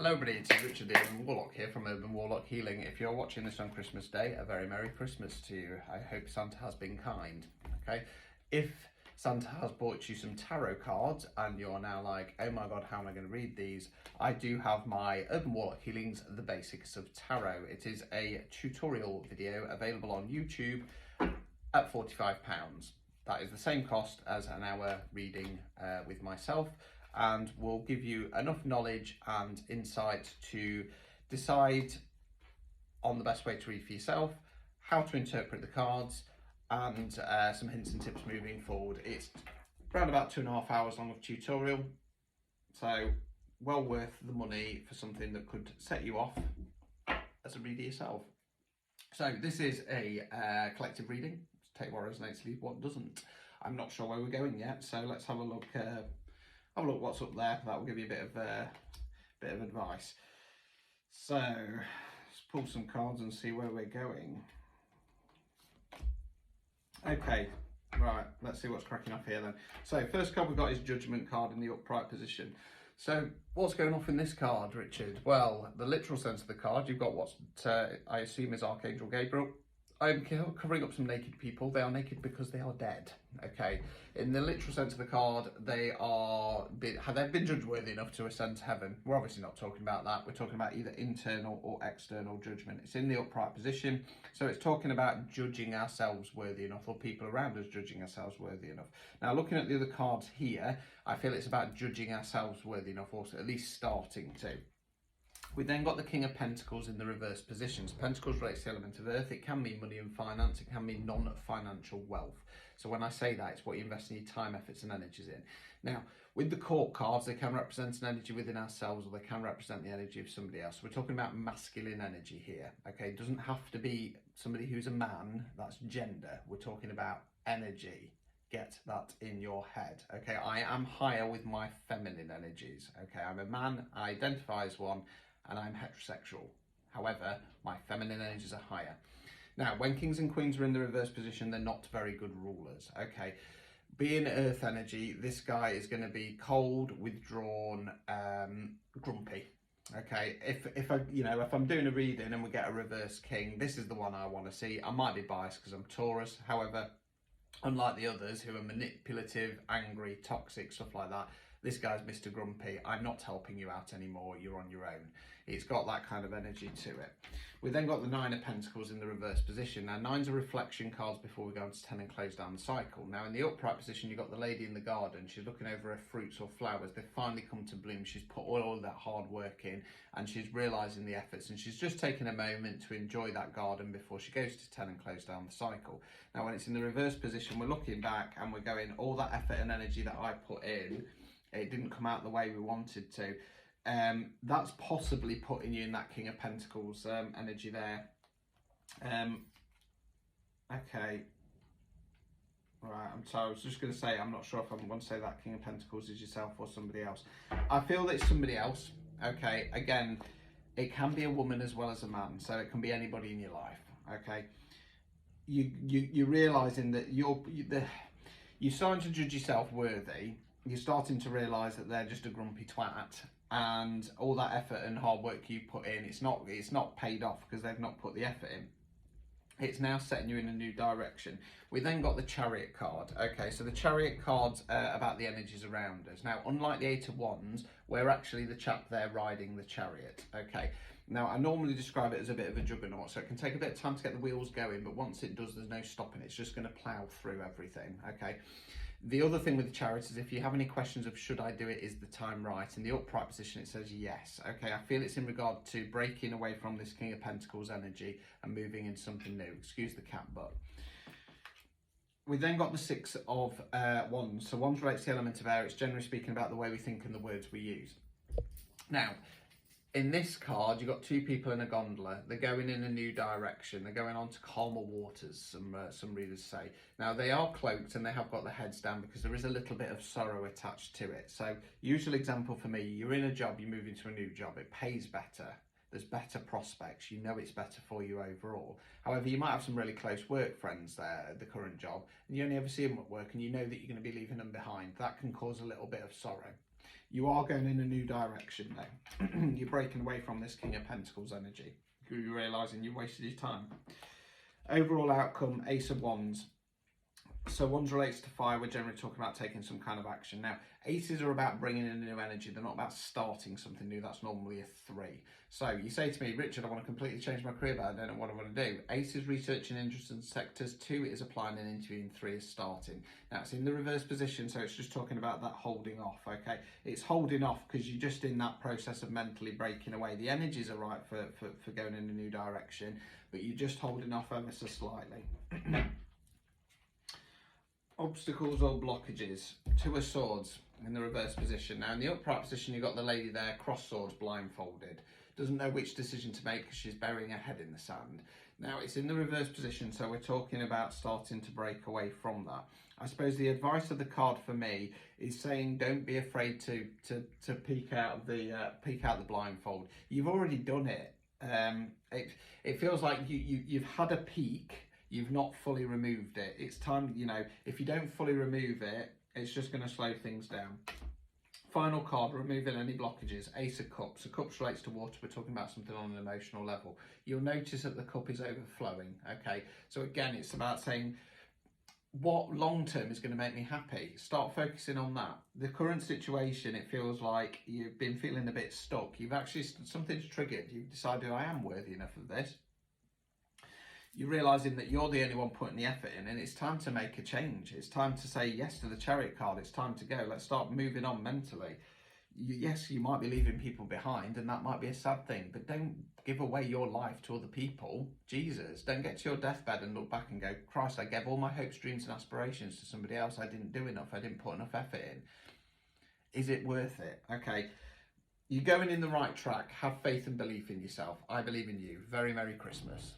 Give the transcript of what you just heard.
Hello everybody, it's Richard the Urban Warlock here from Urban Warlock Healing. If you're watching this on Christmas Day, a very Merry Christmas to you. I hope Santa has been kind, okay? If Santa has bought you some tarot cards and you're now like, oh my god, how am I going to read these? I do have my Urban Warlock Healings, The Basics of Tarot. It is a tutorial video available on YouTube at £45. That is the same cost as an hour reading with myself, and will give you enough knowledge and insight to decide on the best way to read for yourself, how to interpret the cards, and some hints and tips moving forward. It's around about 2.5 hours long of tutorial, so well worth the money for something that could set you off as a reader yourself. So this is a collective reading. Take what resonates, leave what doesn't. I'm not sure where we're going yet, so let's have a look. Have a look what's up there. That will give you a bit of advice. So let's pull some cards and see where we're going. Okay, right, let's see what's cracking off here then. So first card we've got is Judgment card in the upright position. So what's going off in this card, Richard? Well, the literal sense of the card, you've got what I assume is Archangel Gabriel. I'm covering up some naked people. They are naked because they are dead. Okay. In the literal sense of the card, they've been judged worthy enough to ascend to heaven. We're obviously not talking about that. We're talking about either internal or external judgment. It's in the upright position, so it's talking about judging ourselves worthy enough, or people around us judging ourselves worthy enough. Now, looking at the other cards here, I feel it's about judging ourselves worthy enough, or at least starting to. We then got the King of Pentacles in the reverse positions. Pentacles relates to the element of earth. It can mean money and finance. It can mean non-financial wealth. So when I say that, it's what you invest in your time, efforts and energies in. Now, with the court cards, they can represent an energy within ourselves, or they can represent the energy of somebody else. So we're talking about masculine energy here. Okay, it doesn't have to be somebody who's a man. That's gender. We're talking about energy. Get that in your head. Okay, I am higher with my feminine energies. Okay, I'm a man. I identify as one. And I'm heterosexual. However, my feminine energies are higher. Now, when kings and queens are in the reverse position, they're not very good rulers. Okay, being earth energy, this guy is going to be cold, withdrawn, grumpy. Okay, if I'm doing a reading and we get a reverse king, this is the one I want to see. I might be biased because I'm Taurus. However, unlike the others who are manipulative, angry, toxic, stuff like that, this guy's Mr. Grumpy. I'm not helping you out anymore. You're on your own. It's got that kind of energy to it. We then got the Nine of Pentacles in the reverse position. Now, nines are reflection cards before we go into 10 and close down the cycle. Now, in the upright position, you've got the lady in the garden. She's looking over her fruits or flowers. They've finally come to bloom. She's put all of that hard work in, and she's realising the efforts, and she's just taking a moment to enjoy that garden before she goes to 10 and close down the cycle. Now, when it's in the reverse position, we're looking back and we're going, all that effort and energy that I put in, it didn't come out the way we wanted to. That's possibly putting you in that King of Pentacles energy there. Okay. Right, I was just going to say, I'm not sure if I want to say that King of Pentacles is yourself or somebody else. I feel that it's somebody else. Okay, again, it can be a woman as well as a man, so it can be anybody in your life. Okay, you're realising that you're starting to judge yourself worthy. You're starting to realise that they're just a grumpy twat, and all that effort and hard work you put in, it's not paid off because they've not put the effort in. It's now setting you in a new direction. We then got the Chariot card. Okay, so the Chariot card's about the energies around us. Now, unlike the Eight of Wands, we're actually the chap there riding the chariot. Okay, now I normally describe it as a bit of a juggernaut, so it can take a bit of time to get the wheels going, but once it does, there's no stopping. It's just going to plough through everything. Okay. The other thing with the Chariot is if you have any questions of should I do it, is the time right? In the upright position, it says yes. Okay, I feel it's in regard to breaking away from this King of Pentacles energy and moving into something new. Excuse the cat butt. We then got the Six of Wands. So Wands relates to the element of air. It's generally speaking about the way we think and the words we use. Now, in this card, you've got two people in a gondola. They're going in a new direction. They're going on to calmer waters, some readers say. Now, they are cloaked and they have got their heads down because there is a little bit of sorrow attached to it. So, usual example for me, you're in a job, you move into a new job, it pays better. There's better prospects. You know it's better for you overall. However, you might have some really close work friends there at the current job, and you only ever see them at work, and you know that you're going to be leaving them behind. That can cause a little bit of sorrow. You are going in a new direction though. You're breaking away from this King of Pentacles energy. You're realising you wasted your time. Overall outcome, Ace of Wands. So wands relates to fire. We're generally talking about taking some kind of action. Now, aces are about bringing in a new energy. They're not about starting something new. That's normally a 3. So you say to me, Richard, I want to completely change my career, but I don't know what I want to do. Ace is researching interests and sectors. 2 is applying and interviewing. 3 is starting. Now, it's in the reverse position, so it's just talking about that holding off, okay? It's holding off because you're just in that process of mentally breaking away. The energies are right for going in a new direction, but you're just holding off ever so slightly. Obstacles or blockages. 2 of Swords in the reverse position. Now in the upright position you've got the lady there, cross swords, blindfolded. Doesn't know which decision to make because she's burying her head in the sand. Now it's in the reverse position, so we're talking about starting to break away from that. I suppose the advice of the card for me is saying don't be afraid to peek out the blindfold. You've already done it. It feels like you've had a peek. You've not fully removed it. It's time, you know, if you don't fully remove it, it's just going to slow things down. Final card, removing any blockages. Ace of Cups. A cups relates to water. We're talking about something on an emotional level. You'll notice that the cup is overflowing. Okay, so again, it's about saying, what long term is going to make me happy? Start focusing on that. The current situation, it feels like you've been feeling a bit stuck. You've actually, something's triggered. You've decided, I am worthy enough of this. You're realising that you're the only one putting the effort in, and it's time to make a change. It's time to say yes to the chariot card. It's time to go. Let's start moving on mentally. Yes, you might be leaving people behind, and that might be a sad thing, but don't give away your life to other people. Jesus, don't get to your deathbed and look back and go, Christ, I gave all my hopes, dreams and aspirations to somebody else. I didn't do enough. I didn't put enough effort in. Is it worth it? Okay, you're going in the right track. Have faith and belief in yourself. I believe in you. Very Merry Christmas.